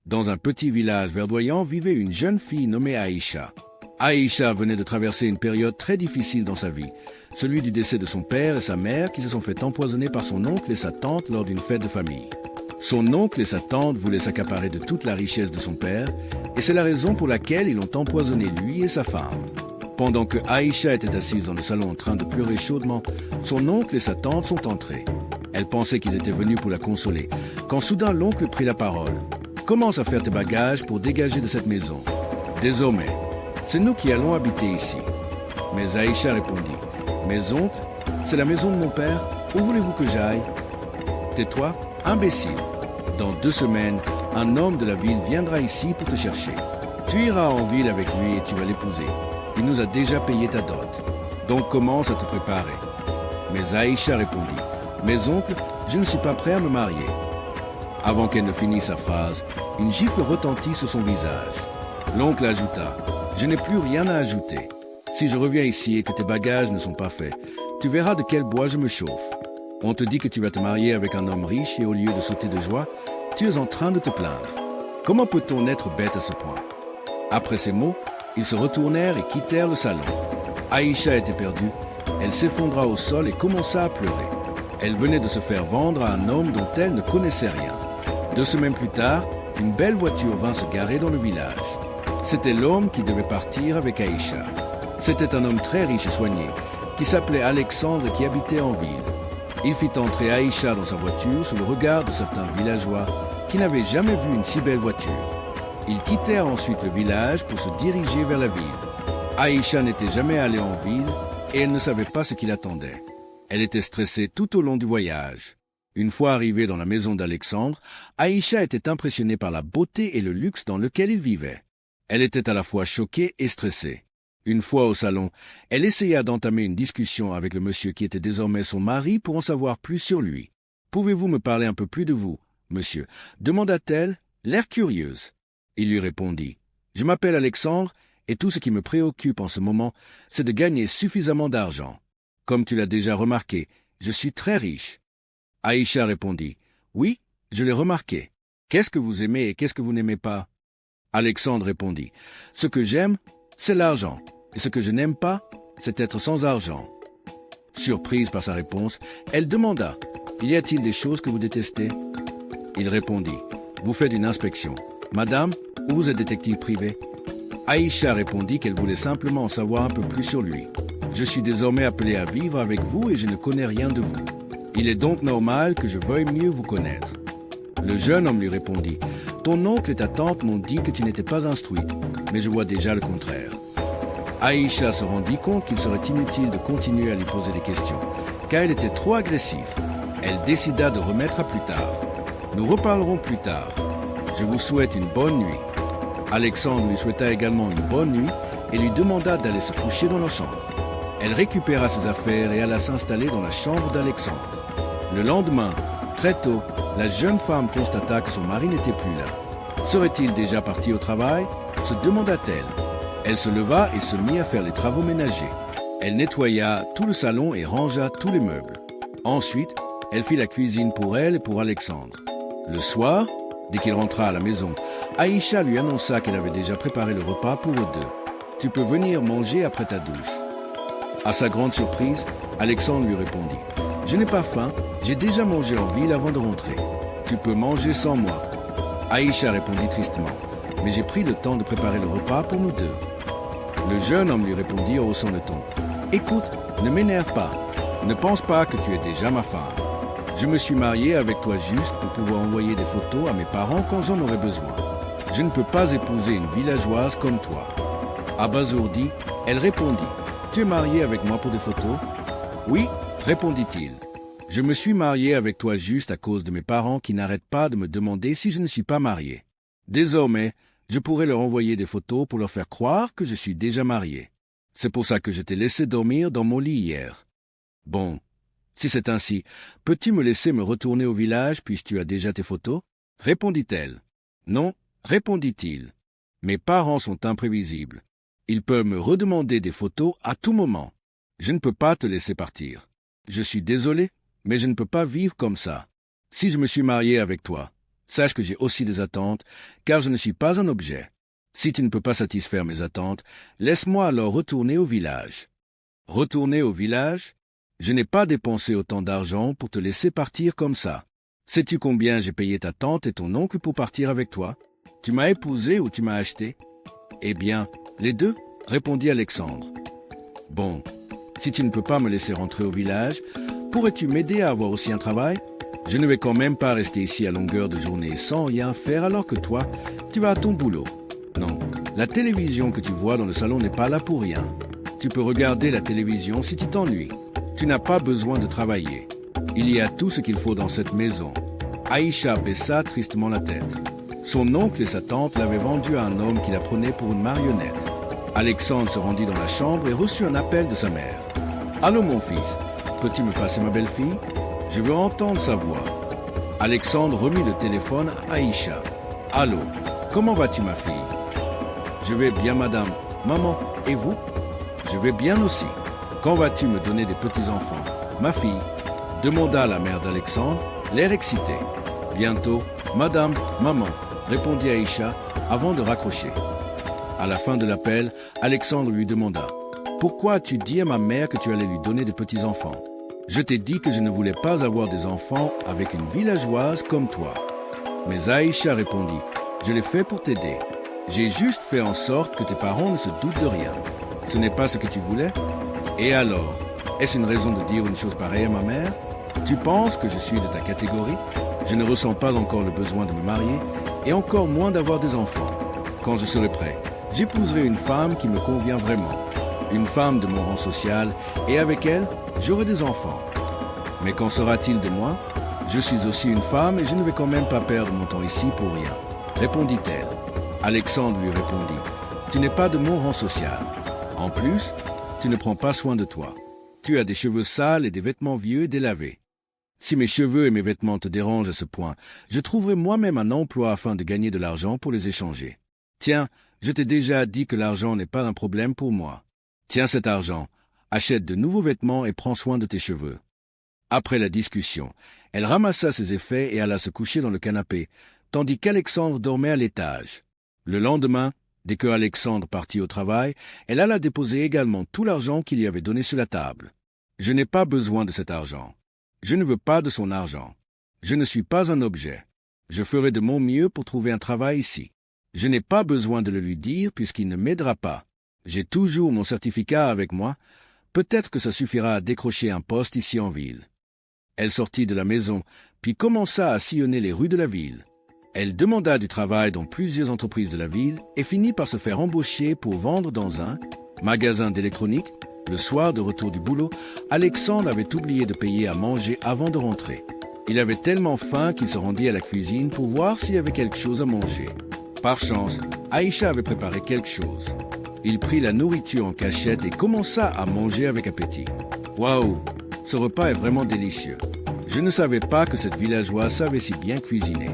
Dans un petit village verdoyant vivait une jeune fille nommée Aïcha. Aïcha venait de traverser une période très difficile dans sa vie, celui du décès de son père et sa mère qui se sont fait empoisonner par son oncle et sa tante lors d'une fête de famille. Son oncle et sa tante voulaient s'accaparer de toute la richesse de son père, et c'est la raison pour laquelle ils l'ont empoisonné lui et sa femme. Pendant que Aïcha était assise dans le salon en train de pleurer chaudement, son oncle et sa tante sont entrés. Elle pensait qu'ils étaient venus pour la consoler, quand soudain l'oncle prit la parole. « Commence à faire tes bagages pour dégager de cette maison. Désormais, c'est nous qui allons habiter ici. » Mais Aïcha répondit, « Mes oncles, c'est la maison de mon père, où voulez-vous que j'aille ?»« Tais-toi, imbécile. Dans 2 semaines, un homme de la ville viendra ici pour te chercher. Tu iras en ville avec lui et tu vas l'épouser. Il nous a déjà payé ta dot. Donc commence à te préparer. » Mais Aïcha répondit, « Mes oncles, je ne suis pas prêt à me marier. » Avant qu'elle ne finisse sa phrase, une gifle retentit sur son visage. L'oncle ajouta, « Je n'ai plus rien à ajouter. Si je reviens ici et que tes bagages ne sont pas faits, tu verras de quel bois je me chauffe. On te dit que tu vas te marier avec un homme riche et au lieu de sauter de joie, tu es en train de te plaindre. Comment peut-on être bête à ce point ?» Après ces mots, ils se retournèrent et quittèrent le salon. Aïcha était perdue. Elle s'effondra au sol et commença à pleurer. Elle venait de se faire vendre à un homme dont elle ne connaissait rien. 2 semaines plus tard, une belle voiture vint se garer dans le village. C'était l'homme qui devait partir avec Aïcha. C'était un homme très riche et soigné, qui s'appelait Alexandre et qui habitait en ville. Il fit entrer Aïcha dans sa voiture sous le regard de certains villageois qui n'avaient jamais vu une si belle voiture. Ils quittèrent ensuite le village pour se diriger vers la ville. Aïcha n'était jamais allée en ville et elle ne savait pas ce qui l'attendait. Elle était stressée tout au long du voyage. Une fois arrivée dans la maison d'Alexandre, Aïcha était impressionnée par la beauté et le luxe dans lequel il vivait. Elle était à la fois choquée et stressée. Une fois au salon, elle essaya d'entamer une discussion avec le monsieur qui était désormais son mari pour en savoir plus sur lui. « Pouvez-vous me parler un peu plus de vous, monsieur ?» demanda-t-elle, l'air curieuse. Il lui répondit, « Je m'appelle Alexandre et tout ce qui me préoccupe en ce moment, c'est de gagner suffisamment d'argent. Comme tu l'as déjà remarqué, je suis très riche. » Aïcha répondit, « Oui, je l'ai remarqué. Qu'est-ce que vous aimez et qu'est-ce que vous n'aimez pas ?» Alexandre répondit, « Ce que j'aime, c'est l'argent, et ce que je n'aime pas, c'est être sans argent. » Surprise par sa réponse, elle demanda, « Y a-t-il des choses que vous détestez ?» Il répondit, « Vous faites une inspection. Madame, ou vous êtes détective privé ?» Aïcha répondit qu'elle voulait simplement en savoir un peu plus sur lui. « Je suis désormais appelé à vivre avec vous et je ne connais rien de vous. Il est donc normal que je veuille mieux vous connaître. » Le jeune homme lui répondit, « Ton oncle et ta tante m'ont dit que tu n'étais pas instruite, mais je vois déjà le contraire. » Aïcha se rendit compte qu'il serait inutile de continuer à lui poser des questions, car il était trop agressif. Elle décida de remettre à plus tard. « Nous reparlerons plus tard. Je vous souhaite une bonne nuit. » Alexandre lui souhaita également une bonne nuit et lui demanda d'aller se coucher dans leur chambre. Elle récupéra ses affaires et alla s'installer dans la chambre d'Alexandre. Le lendemain, très tôt, la jeune femme constata que son mari n'était plus là. Serait-il déjà parti au travail? Se demanda-t-elle. Elle se leva et se mit à faire les travaux ménagers. Elle nettoya tout le salon et rangea tous les meubles. Ensuite, elle fit la cuisine pour elle et pour Alexandre. Le soir, dès qu'il rentra à la maison, Aïcha lui annonça qu'elle avait déjà préparé le repas pour eux deux. « Tu peux venir manger après ta douche. » À sa grande surprise, Alexandre lui répondit, « Je n'ai pas faim, j'ai déjà mangé en ville avant de rentrer. Tu peux manger sans moi. » Aïcha répondit tristement, « Mais j'ai pris le temps de préparer le repas pour nous deux. » Le jeune homme lui répondit en haussant le ton, « Écoute, ne m'énerve pas. Ne pense pas que tu es déjà ma femme. Je me suis marié avec toi juste pour pouvoir envoyer des photos à mes parents quand j'en aurais besoin. Je ne peux pas épouser une villageoise comme toi. » Abasourdie, elle répondit, « Tu es marié avec moi pour des photos ?»« Oui, répondit-il. Je me suis marié avec toi juste à cause de mes parents qui n'arrêtent pas de me demander si je ne suis pas marié. Désormais, je pourrais leur envoyer des photos pour leur faire croire que je suis déjà marié. C'est pour ça que je t'ai laissé dormir dans mon lit hier. Bon, si c'est ainsi, peux-tu me laisser me retourner au village puisque tu as déjà tes photos ?» répondit-elle. « Non, répondit-il. Mes parents sont imprévisibles. Ils peuvent me redemander des photos à tout moment. Je ne peux pas te laisser partir. Je suis désolé, mais je ne peux pas vivre comme ça. Si je me suis marié avec toi, Sache que j'ai aussi des attentes, car je ne suis pas un objet. Si tu ne peux pas satisfaire mes attentes, laisse-moi alors retourner au village. Retourner au village? Je n'ai pas dépensé autant d'argent pour te laisser partir comme ça. Sais-tu combien j'ai payé ta tante et ton oncle pour partir avec toi? Tu m'as épousé ou tu m'as acheté? Eh bien, les deux, répondit Alexandre. Bon, si tu ne peux pas me laisser rentrer au village, pourrais-tu m'aider à avoir aussi un travail? Je ne vais quand même pas rester ici à longueur de journée sans rien faire alors que toi, tu vas à ton boulot. Non, la télévision que tu vois dans le salon n'est pas là pour rien. Tu peux regarder la télévision si tu t'ennuies. Tu n'as pas besoin de travailler. Il y a tout ce qu'il faut dans cette maison. Aïcha baissa tristement la tête. Son oncle et sa tante l'avaient vendue à un homme qui la prenait pour une marionnette. Alexandre se rendit dans la chambre et reçut un appel de sa mère. « Allô mon fils, peux-tu me passer ma belle-fille? Je veux entendre sa voix. » Alexandre remit le téléphone à Aïcha. « Allô, comment vas-tu ma fille? »« Je vais bien madame. Maman, et vous? »« Je vais bien aussi. Quand vas-tu me donner des petits-enfants? Ma fille ?» demanda la mère d'Alexandre, l'air excité. « Bientôt, madame, maman, » répondit Aïcha avant de raccrocher. À la fin de l'appel, Alexandre lui demanda « Pourquoi as-tu dit à ma mère que tu allais lui donner des petits-enfants? Je t'ai dit que je ne voulais pas avoir des enfants avec une villageoise comme toi. » Mais Aïcha répondit « Je l'ai fait pour t'aider. J'ai juste fait en sorte que tes parents ne se doutent de rien. Ce n'est pas ce que tu voulais? Et alors, est-ce une raison de dire une chose pareille à ma mère? Tu penses que je suis de ta catégorie? Je ne ressens pas encore le besoin de me marier et encore moins d'avoir des enfants. Quand je serai prêt, j'épouserai une femme qui me convient vraiment. Une femme de mon rang social et avec elle, j'aurai des enfants. Mais qu'en sera-t-il de moi? Je suis aussi une femme et je ne vais quand même pas perdre mon temps ici pour rien, répondit-elle. Alexandre lui répondit, tu n'es pas de mon rang social. En plus, tu ne prends pas soin de toi. Tu as des cheveux sales et des vêtements vieux et délavés. Si mes cheveux et mes vêtements te dérangent à ce point, je trouverai moi-même un emploi afin de gagner de l'argent pour les échanger. Tiens, je t'ai déjà dit que l'argent n'est pas un problème pour moi. Tiens cet argent, achète de nouveaux vêtements et prends soin de tes cheveux. Après la discussion, elle ramassa ses effets et alla se coucher dans le canapé, tandis qu'Alexandre dormait à l'étage. Le lendemain, dès que Alexandre partit au travail, elle alla déposer également tout l'argent qu'il lui avait donné sur la table. Je n'ai pas besoin de cet argent. Je ne veux pas de son argent. Je ne suis pas un objet. Je ferai de mon mieux pour trouver un travail ici. Je n'ai pas besoin de le lui dire puisqu'il ne m'aidera pas. J'ai toujours mon certificat avec moi. Peut-être que ça suffira à décrocher un poste ici en ville. Elle sortit de la maison, puis commença à sillonner les rues de la ville. Elle demanda du travail dans plusieurs entreprises de la ville et finit par se faire embaucher pour vendre dans un magasin d'électronique. Le soir de retour du boulot, Alexandre avait oublié de payer à manger avant de rentrer. Il avait tellement faim qu'il se rendit à la cuisine pour voir s'il y avait quelque chose à manger. Par chance, Aïcha avait préparé quelque chose. Il prit la nourriture en cachette et commença à manger avec appétit. Waouh, ce repas est vraiment délicieux. Je ne savais pas que cette villageoise savait si bien cuisiner.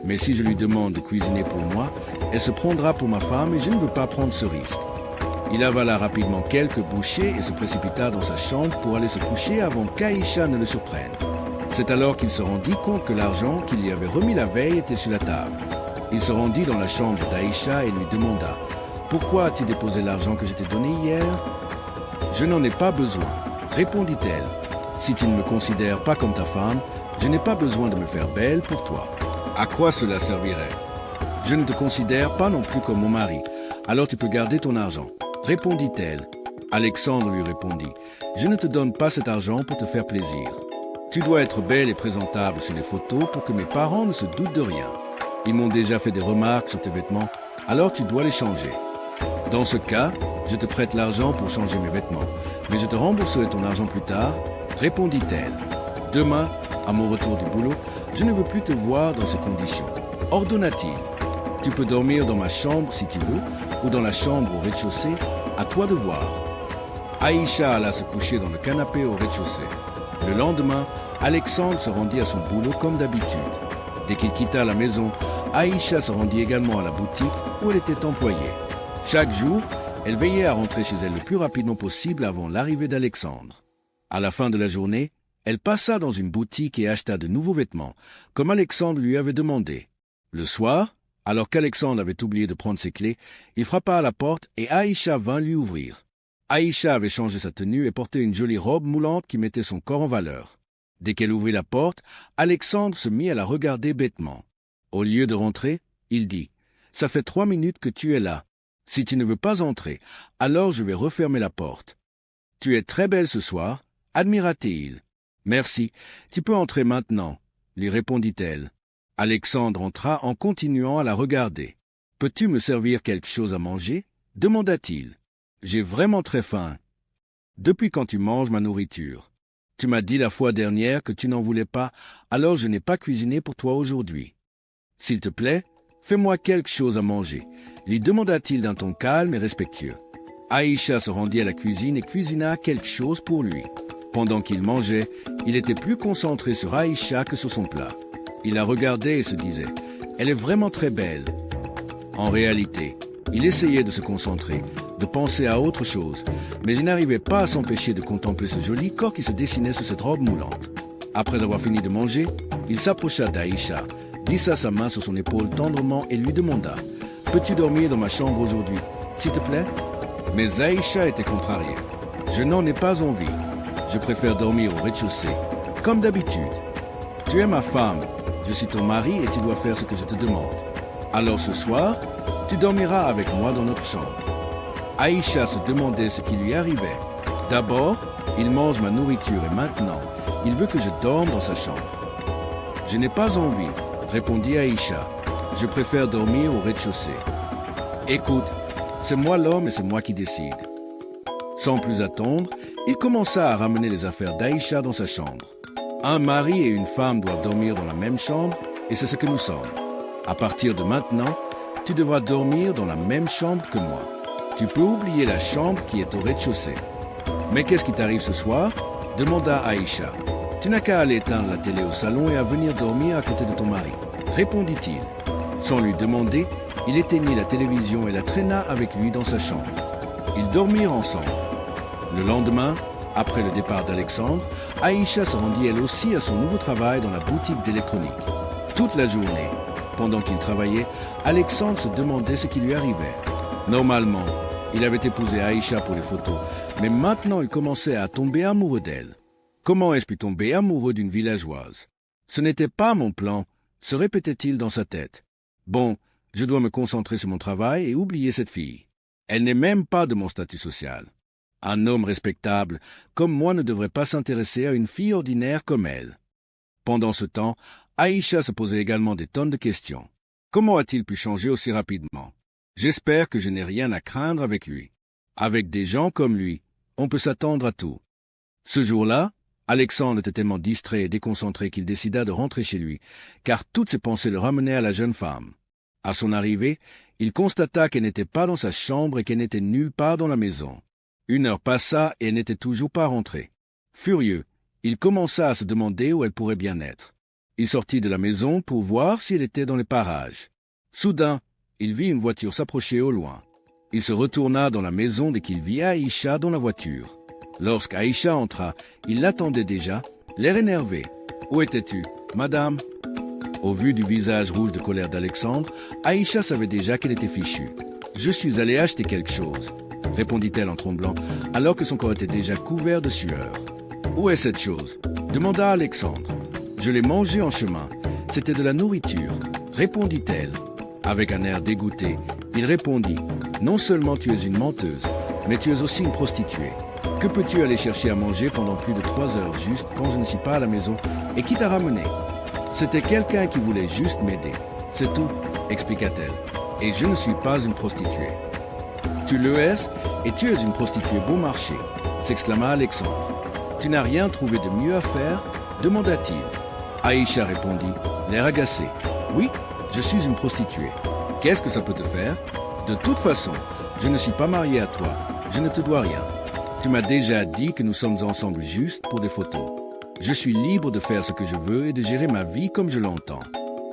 Mais si je lui demande de cuisiner pour moi, elle se prendra pour ma femme et je ne veux pas prendre ce risque. Il avala rapidement quelques bouchées et se précipita dans sa chambre pour aller se coucher avant qu'Aïcha ne le surprenne. C'est alors qu'il se rendit compte que l'argent qu'il lui avait remis la veille était sur la table. Il se rendit dans la chambre d'Aïcha et lui demanda « Pourquoi as-tu déposé l'argent que je t'ai donné hier ?»« Je n'en ai pas besoin, » répondit-elle. « Si tu ne me considères pas comme ta femme, je n'ai pas besoin de me faire belle pour toi. À quoi cela servirait? Je ne te considère pas non plus comme mon mari, alors tu peux garder ton argent. » répondit-elle. Alexandre lui répondit « Je ne te donne pas cet argent pour te faire plaisir. Tu dois être belle et présentable sur les photos pour que mes parents ne se doutent de rien. Ils m'ont déjà fait des remarques sur tes vêtements, alors tu dois les changer. Dans ce cas, je te prête l'argent pour changer mes vêtements, mais je te rembourserai ton argent plus tard, répondit-elle. Demain, à mon retour du boulot, je ne veux plus te voir dans ces conditions. Ordonna-t-il. Tu peux dormir dans ma chambre si tu veux, ou dans la chambre au rez-de-chaussée, à toi de voir. Aïcha alla se coucher dans le canapé au rez-de-chaussée. Le lendemain, Alexandre se rendit à son boulot comme d'habitude. Dès qu'il quitta la maison, Aïcha se rendit également à la boutique où elle était employée. Chaque jour, elle veillait à rentrer chez elle le plus rapidement possible avant l'arrivée d'Alexandre. À la fin de la journée, elle passa dans une boutique et acheta de nouveaux vêtements, comme Alexandre lui avait demandé. Le soir, alors qu'Alexandre avait oublié de prendre ses clés, il frappa à la porte et Aïcha vint lui ouvrir. Aïcha avait changé sa tenue et portait une jolie robe moulante qui mettait son corps en valeur. Dès qu'elle ouvrit la porte, Alexandre se mit à la regarder bêtement. Au lieu de rentrer, il dit « Ça fait 3 minutes que tu es là. Si tu ne veux pas entrer, alors je vais refermer la porte. Tu es très belle ce soir, admira-t-il. Merci, tu peux entrer maintenant, lui répondit-elle. Alexandre entra en continuant à la regarder. Peux-tu me servir quelque chose à manger? Demanda-t-il. J'ai vraiment très faim. Depuis quand tu manges ma nourriture? Tu m'as dit la fois dernière que tu n'en voulais pas, alors je n'ai pas cuisiné pour toi aujourd'hui. S'il te plaît, fais-moi quelque chose à manger, lui demanda-t-il d'un ton calme et respectueux. Aïcha se rendit à la cuisine et cuisina quelque chose pour lui. Pendant qu'il mangeait, il était plus concentré sur Aïcha que sur son plat. Il la regardait et se disait « Elle est vraiment très belle ». En réalité, il essayait de se concentrer, de penser à autre chose, mais il n'arrivait pas à s'empêcher de contempler ce joli corps qui se dessinait sous cette robe moulante. Après avoir fini de manger, il s'approcha d'Aïcha, glissa sa main sur son épaule tendrement et lui demanda « Peux-tu dormir dans ma chambre aujourd'hui, s'il te plaît ?» Mais Aïcha était contrariée. « Je n'en ai pas envie. Je préfère dormir au rez-de-chaussée, comme d'habitude. Tu es ma femme, je suis ton mari et tu dois faire ce que je te demande. Alors ce soir, tu dormiras avec moi dans notre chambre. » Aïcha se demandait ce qui lui arrivait. D'abord, il mange ma nourriture et maintenant, il veut que je dorme dans sa chambre. « Je n'ai pas envie, » répondit Aïcha. « Je préfère dormir au rez-de-chaussée. » « Écoute, c'est moi l'homme et c'est moi qui décide. » Sans plus attendre, il commença à ramener les affaires d'Aïcha dans sa chambre. Un mari et une femme doivent dormir dans la même chambre et c'est ce que nous sommes. À partir de maintenant, tu devras dormir dans la même chambre que moi. Tu peux oublier la chambre qui est au rez-de-chaussée. « Mais qu'est-ce qui t'arrive ce soir ?» demanda Aïcha. « Tu n'as qu'à aller éteindre la télé au salon et à venir dormir à côté de ton mari, » répondit-il. Sans lui demander, il éteignit la télévision et la traîna avec lui dans sa chambre. Ils dormirent ensemble. Le lendemain, après le départ d'Alexandre, Aïcha se rendit elle aussi à son nouveau travail dans la boutique d'électronique. Toute la journée, pendant qu'il travaillait, Alexandre se demandait ce qui lui arrivait. Normalement, il avait épousé Aïcha pour les photos, mais maintenant il commençait à tomber amoureux d'elle. Comment ai-je pu tomber amoureux d'une villageoise? Ce n'était pas mon plan, se répétait-il dans sa tête. Bon, je dois me concentrer sur mon travail et oublier cette fille. Elle n'est même pas de mon statut social. Un homme respectable comme moi ne devrait pas s'intéresser à une fille ordinaire comme elle. Pendant ce temps, Aïcha se posait également des tonnes de questions. Comment a-t-il pu changer aussi rapidement? J'espère que je n'ai rien à craindre avec lui. Avec des gens comme lui, on peut s'attendre à tout. Ce jour-là, Alexandre était tellement distrait et déconcentré qu'il décida de rentrer chez lui, car toutes ses pensées le ramenaient à la jeune femme. À son arrivée, il constata qu'elle n'était pas dans sa chambre et qu'elle n'était nulle part dans la maison. 1 heure passa et elle n'était toujours pas rentrée. Furieux, il commença à se demander où elle pourrait bien être. Il sortit de la maison pour voir si elle était dans les parages. Soudain, il vit une voiture s'approcher au loin. Il se retourna dans la maison dès qu'il vit Aïcha dans la voiture. Lorsqu'Aïcha entra, il l'attendait déjà, l'air énervé. « Où étais-tu, madame ?» Au vu du visage rouge de colère d'Alexandre, Aïcha savait déjà qu'elle était fichue. « Je suis allé acheter quelque chose, » répondit-elle en tremblant, alors que son corps était déjà couvert de sueur. « Où est cette chose ?» demanda Alexandre. « Je l'ai mangée en chemin. C'était de la nourriture, » répondit-elle. Avec un air dégoûté, il répondit « Non seulement tu es une menteuse, mais tu es aussi une prostituée. Que peux-tu aller chercher à manger pendant plus de 3 heures juste quand je ne suis pas à la maison et qui t'a ramené ?»« C'était quelqu'un qui voulait juste m'aider. C'est tout, » expliqua-t-elle. « Et je ne suis pas une prostituée. »« Tu le es et tu es une prostituée bon marché, » s'exclama Alexandre. « Tu n'as rien trouvé de mieux à faire ?» demanda-t-il. Aïcha répondit, l'air agacé. « Oui, je suis une prostituée. Qu'est-ce que ça peut te faire? De toute façon, je ne suis pas marié à toi. Je ne te dois rien. Tu m'as déjà dit que nous sommes ensemble juste pour des photos. Je suis libre de faire ce que je veux et de gérer ma vie comme je l'entends.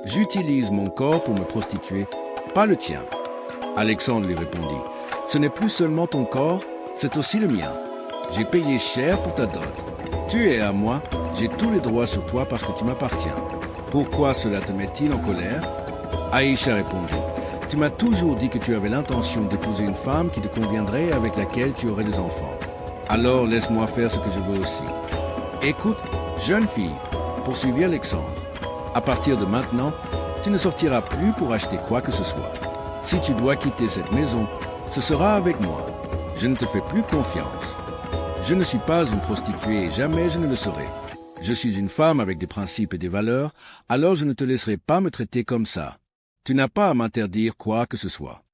J'utilise mon corps pour me prostituer, pas le tien. » Alexandre lui répondit, « Ce n'est plus seulement ton corps, c'est aussi le mien. J'ai payé cher pour ta dot. Tu es à moi, j'ai tous les droits sur toi parce que tu m'appartiens. Pourquoi cela te met-il en colère ? Aïcha répondit, « Tu m'as toujours dit que tu avais l'intention d'épouser une femme qui te conviendrait et avec laquelle tu aurais des enfants. Alors laisse-moi faire ce que je veux aussi. » « Écoute, jeune fille, poursuivit Alexandre, à partir de maintenant, tu ne sortiras plus pour acheter quoi que ce soit. Si tu dois quitter cette maison, ce sera avec moi. Je ne te fais plus confiance. Je ne suis pas une prostituée et jamais je ne le serai. Je suis une femme avec des principes et des valeurs, alors je ne te laisserai pas me traiter comme ça. Tu n'as pas à m'interdire quoi que ce soit.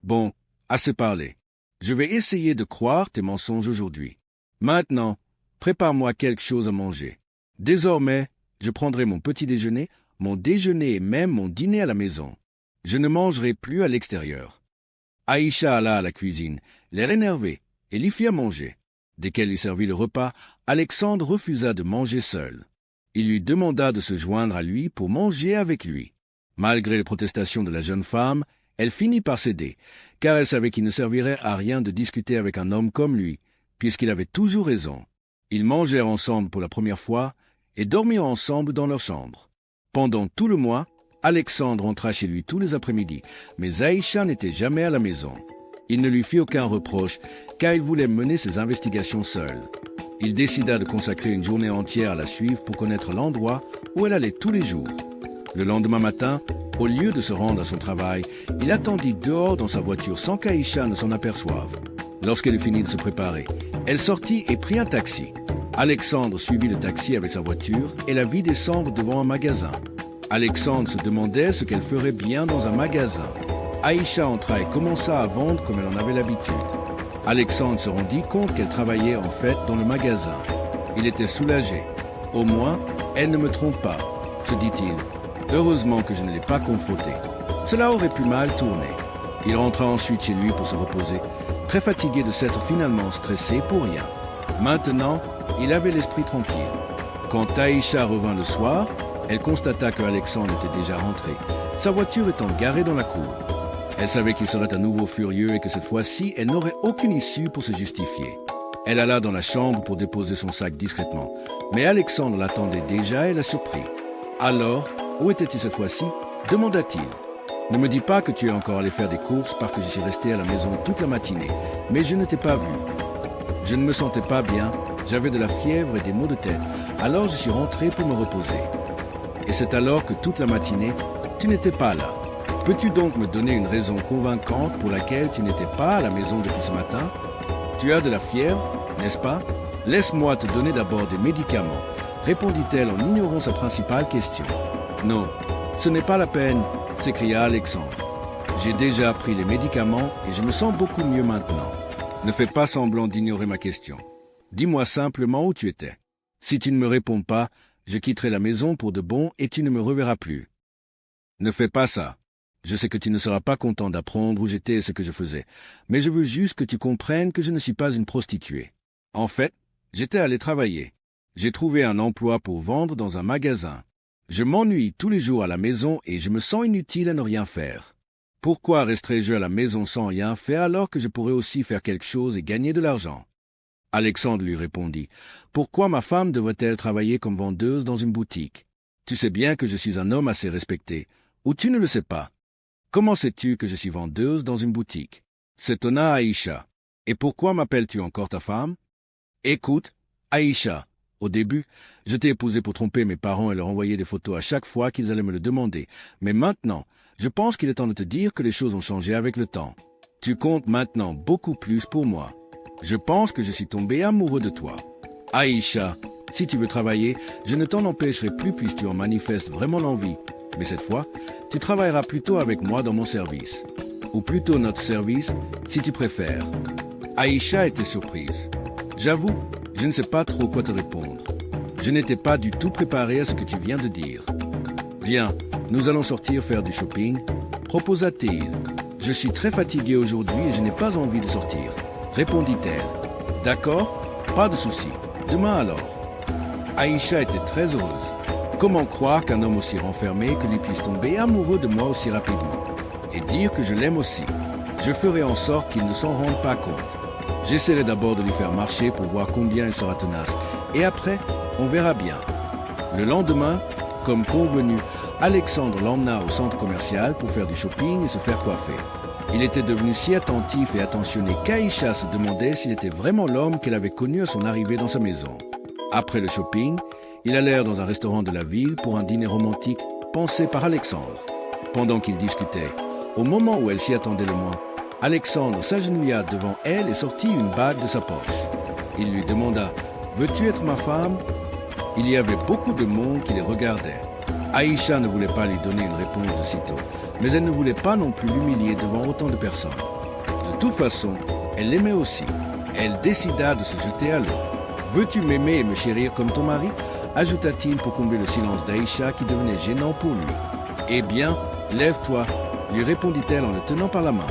Bon, assez parlé. Je vais essayer de croire tes mensonges aujourd'hui. Maintenant, prépare-moi quelque chose à manger. Désormais, je prendrai mon petit déjeuner, mon déjeuner et même mon dîner à la maison. Je ne mangerai plus à l'extérieur. Aïcha alla à la cuisine, l'air énervé, et lui fit à manger. Dès qu'elle lui servit le repas, Alexandre refusa de manger seul. Il lui demanda de se joindre à lui pour manger avec lui. Malgré les protestations de la jeune femme, elle finit par céder, car elle savait qu'il ne servirait à rien de discuter avec un homme comme lui, puisqu'il avait toujours raison. Ils mangèrent ensemble pour la première fois et dormirent ensemble dans leur chambre. Pendant tout le mois, Alexandre entra chez lui tous les après-midi, mais Aïcha n'était jamais à la maison. Il ne lui fit aucun reproche, car il voulait mener ses investigations seul. Il décida de consacrer une journée entière à la suivre pour connaître l'endroit où elle allait tous les jours. Le lendemain matin, au lieu de se rendre à son travail, il attendit dehors dans sa voiture sans qu'Aïcha ne s'en aperçoive. Lorsqu'elle eut fini de se préparer, elle sortit et prit un taxi. Alexandre suivit le taxi avec sa voiture et la vit descendre devant un magasin. Alexandre se demandait ce qu'elle ferait bien dans un magasin. Aïcha entra et commença à vendre comme elle en avait l'habitude. Alexandre se rendit compte qu'elle travaillait en fait dans le magasin. Il était soulagé. Au moins, elle ne me trompe pas, se dit-il. Heureusement que je ne l'ai pas confrontée. Cela aurait pu mal tourner. Il rentra ensuite chez lui pour se reposer, très fatigué de s'être finalement stressé pour rien. Maintenant, il avait l'esprit tranquille. Quand Aïcha revint le soir, elle constata que Alexandre était déjà rentré, sa voiture étant garée dans la cour. Elle savait qu'il serait à nouveau furieux et que cette fois-ci, elle n'aurait aucune issue pour se justifier. Elle alla dans la chambre pour déposer son sac discrètement, mais Alexandre l'attendait déjà et la surprit. Alors, où était-il cette fois-ci? Demanda-t-il. Ne me dis pas que tu es encore allé faire des courses parce que je suis resté à la maison toute la matinée, mais je ne t'ai pas vu. Je ne me sentais pas bien, j'avais de la fièvre et des maux de tête, alors je suis rentré pour me reposer. Et c'est alors que toute la matinée, tu n'étais pas là. Peux-tu donc me donner une raison convaincante pour laquelle tu n'étais pas à la maison depuis ce matin? Tu as de la fièvre, n'est-ce pas? Laisse-moi te donner d'abord des médicaments, répondit-elle en ignorant sa principale question. Non, ce n'est pas la peine, s'écria Alexandre. J'ai déjà pris les médicaments et je me sens beaucoup mieux maintenant. Ne fais pas semblant d'ignorer ma question. Dis-moi simplement où tu étais. Si tu ne me réponds pas, je quitterai la maison pour de bon et tu ne me reverras plus. Ne fais pas ça. Je sais que tu ne seras pas content d'apprendre où j'étais et ce que je faisais, mais je veux juste que tu comprennes que je ne suis pas une prostituée. En fait, j'étais allé travailler. J'ai trouvé un emploi pour vendre dans un magasin. Je m'ennuie tous les jours à la maison et je me sens inutile à ne rien faire. Pourquoi resterais-je à la maison sans rien faire alors que je pourrais aussi faire quelque chose et gagner de l'argent? Alexandre lui répondit, « Pourquoi ma femme devrait-elle travailler comme vendeuse dans une boutique? Tu sais bien que je suis un homme assez respecté, ou tu ne le sais pas? Comment sais-tu que je suis vendeuse dans une boutique? » S'étonna Aïcha. « Et pourquoi m'appelles-tu encore ta femme? » Écoute, Aïcha, au début, je t'ai épousée pour tromper mes parents et leur envoyer des photos à chaque fois qu'ils allaient me le demander. Mais maintenant, je pense qu'il est temps de te dire que les choses ont changé avec le temps. Tu comptes maintenant beaucoup plus pour moi. Je pense que je suis tombé amoureux de toi. Aïcha, si tu veux travailler, je ne t'en empêcherai plus puisque tu en manifestes vraiment l'envie. Mais cette fois, tu travailleras plutôt avec moi dans mon service. Ou plutôt notre service, si tu préfères. Aïcha était surprise. J'avoue, je ne sais pas trop quoi te répondre. Je n'étais pas du tout préparé à ce que tu viens de dire. Viens, nous allons sortir faire du shopping, proposa-t-il. Je suis très fatigué aujourd'hui et je n'ai pas envie de sortir, répondit-elle. D'accord, pas de souci. Demain alors. Aïcha était très heureuse. Comment croire qu'un homme aussi renfermé que lui puisse tomber amoureux de moi aussi rapidement? Et dire que je l'aime aussi. Je ferai en sorte qu'il ne s'en rende pas compte. J'essaierai d'abord de lui faire marcher pour voir combien il sera tenace. Et après, on verra bien. Le lendemain, comme convenu, Alexandre l'emmena au centre commercial pour faire du shopping et se faire coiffer. Il était devenu si attentif et attentionné qu'Aïcha se demandait s'il était vraiment l'homme qu'elle avait connu à son arrivée dans sa maison. Après le shopping, ils allèrent dans un restaurant de la ville pour un dîner romantique pensé par Alexandre. Pendant qu'ils discutaient, au moment où elle s'y attendait le moins, Alexandre s'agenouilla devant elle et sortit une bague de sa poche. Il lui demanda « Veux-tu être ma femme ?» Il y avait beaucoup de monde qui les regardait. Aïcha ne voulait pas lui donner une réponse de sitôt, mais elle ne voulait pas non plus l'humilier devant autant de personnes. De toute façon, elle l'aimait aussi. Elle décida de se jeter à l'eau. « Veux-tu m'aimer et me chérir comme ton mari ?» ajouta-t-il pour combler le silence d'Aïcha qui devenait gênant pour lui. « Eh bien, lève-toi » lui répondit-elle en le tenant par la main.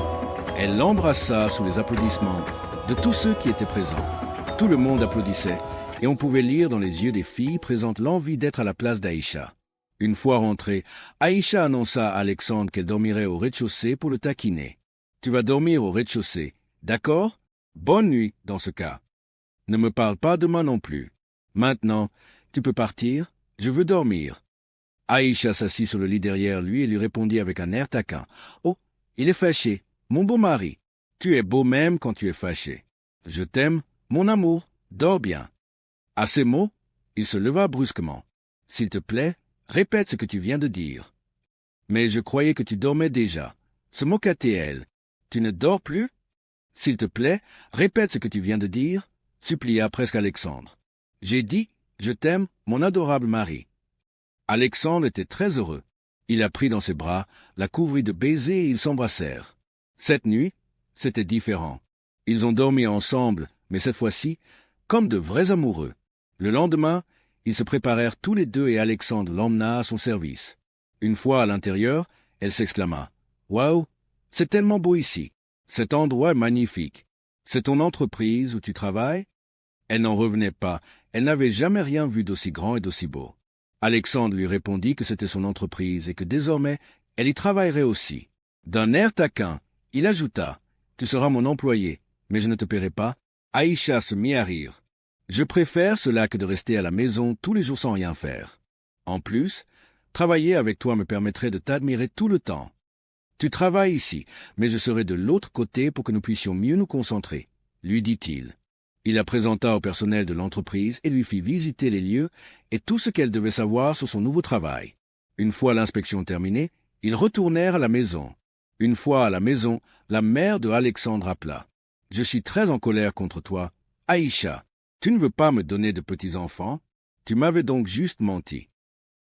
Elle l'embrassa sous les applaudissements de tous ceux qui étaient présents. Tout le monde applaudissait, et on pouvait lire dans les yeux des filles présentes l'envie d'être à la place d'Aïcha. Une fois rentrée, Aïcha annonça à Alexandre qu'elle dormirait au rez-de-chaussée pour le taquiner. « Tu vas dormir au rez-de-chaussée, d'accord? Bonne nuit, dans ce cas. Ne me parle pas demain non plus. Maintenant, tu peux partir, je veux dormir. » Aïcha s'assit sur le lit derrière lui et lui répondit avec un air taquin. « Oh, il est fâché, mon beau mari. Tu es beau même quand tu es fâché. Je t'aime, mon amour, dors bien. » À ces mots, il se leva brusquement. « S'il te plaît, répète ce que tu viens de dire. »« Mais je croyais que tu dormais déjà. » Se moqua-t-elle. « Tu ne dors plus? »« S'il te plaît, répète ce que tu viens de dire. » supplia presque Alexandre. « J'ai dit, je t'aime, mon adorable mari. » Alexandre était très heureux. Il la prit dans ses bras, la couvrit de baisers et ils s'embrassèrent. Cette nuit, c'était différent. Ils ont dormi ensemble, mais cette fois-ci, comme de vrais amoureux. Le lendemain, ils se préparèrent tous les deux et Alexandre l'emmena à son service. Une fois à l'intérieur, elle s'exclama « Waouh, c'est tellement beau ici. Cet endroit est magnifique. C'est ton entreprise où tu travailles ?» Elle n'en revenait pas. Elle n'avait jamais rien vu d'aussi grand et d'aussi beau. Alexandre lui répondit que c'était son entreprise et que désormais, elle y travaillerait aussi. D'un air taquin, il ajouta « Tu seras mon employé, mais je ne te paierai pas. » Aïcha se mit à rire. « Je préfère cela que de rester à la maison tous les jours sans rien faire. En plus, travailler avec toi me permettrait de t'admirer tout le temps. Tu travailles ici, mais je serai de l'autre côté pour que nous puissions mieux nous concentrer, » lui dit-il. Il la présenta au personnel de l'entreprise et lui fit visiter les lieux et tout ce qu'elle devait savoir sur son nouveau travail. Une fois l'inspection terminée, ils retournèrent à la maison. Une fois à la maison, la mère de Alexandre appela. « Je suis très en colère contre toi. Aïcha, tu ne veux pas me donner de petits-enfants? Tu m'avais donc juste menti. »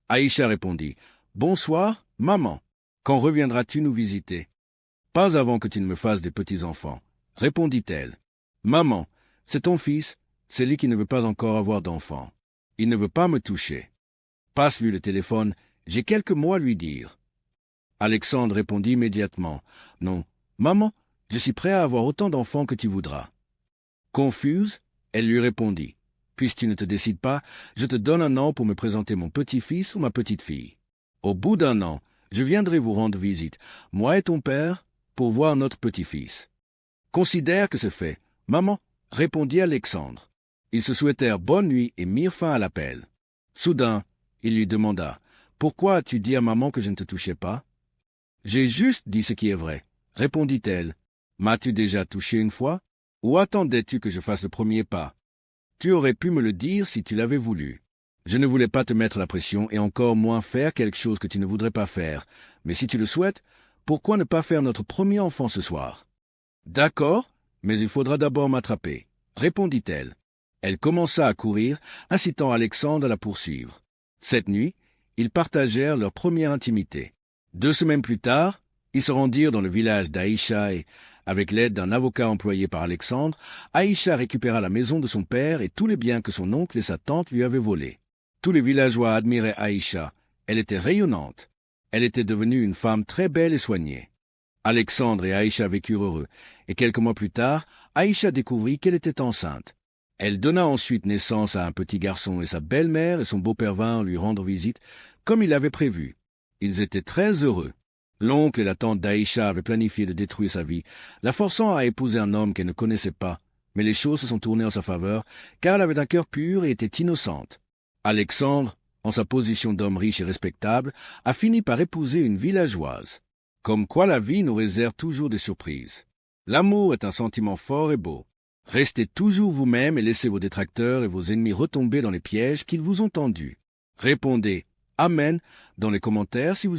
Aïcha répondit. « Bonsoir, maman. Quand reviendras-tu nous visiter? »« Pas avant que tu ne me fasses des petits-enfants, » répondit-elle. « Maman, c'est ton fils, c'est lui qui ne veut pas encore avoir d'enfant. Il ne veut pas me toucher. Passe-lui le téléphone, j'ai quelques mots à lui dire. » Alexandre répondit immédiatement. « Non, maman, je suis prêt à avoir autant d'enfants que tu voudras. » Confuse, elle lui répondit. « Puisque tu ne te décides pas, je te donne un an pour me présenter mon petit-fils ou ma petite-fille. Au bout d'un an, je viendrai vous rendre visite, moi et ton père, pour voir notre petit-fils. Considère que c'est fait, maman, » répondit Alexandre. Ils se souhaitèrent bonne nuit et mirent fin à l'appel. Soudain, il lui demanda « Pourquoi as-tu dit à maman que je ne te touchais pas ?»« J'ai juste dit ce qui est vrai, » répondit-elle. « M'as-tu déjà touché une fois? Ou attendais-tu que je fasse le premier pas? Tu aurais pu me le dire si tu l'avais voulu. Je ne voulais pas te mettre la pression et encore moins faire quelque chose que tu ne voudrais pas faire. Mais si tu le souhaites, pourquoi ne pas faire notre premier enfant ce soir? »« D'accord, mais il faudra d'abord m'attraper, » répondit-elle. Elle commença à courir, incitant Alexandre à la poursuivre. Cette nuit, ils partagèrent leur première intimité. 2 semaines plus tard, ils se rendirent dans le village d'Aïcha et, avec l'aide d'un avocat employé par Alexandre, Aïcha récupéra la maison de son père et tous les biens que son oncle et sa tante lui avaient volés. Tous les villageois admiraient Aïcha. Elle était rayonnante. Elle était devenue une femme très belle et soignée. Alexandre et Aïcha vécurent heureux, et quelques mois plus tard, Aïcha découvrit qu'elle était enceinte. Elle donna ensuite naissance à un petit garçon et sa belle-mère et son beau-père vinrent lui rendre visite, comme il l'avait prévu. Ils étaient très heureux. L'oncle et la tante d'Aïcha avaient planifié de détruire sa vie, la forçant à épouser un homme qu'elle ne connaissait pas, mais les choses se sont tournées en sa faveur, car elle avait un cœur pur et était innocente. Alexandre, en sa position d'homme riche et respectable, a fini par épouser une villageoise. Comme quoi la vie nous réserve toujours des surprises. L'amour est un sentiment fort et beau. Restez toujours vous-même et laissez vos détracteurs et vos ennemis retomber dans les pièges qu'ils vous ont tendus. Répondez « Amen » dans les commentaires si vous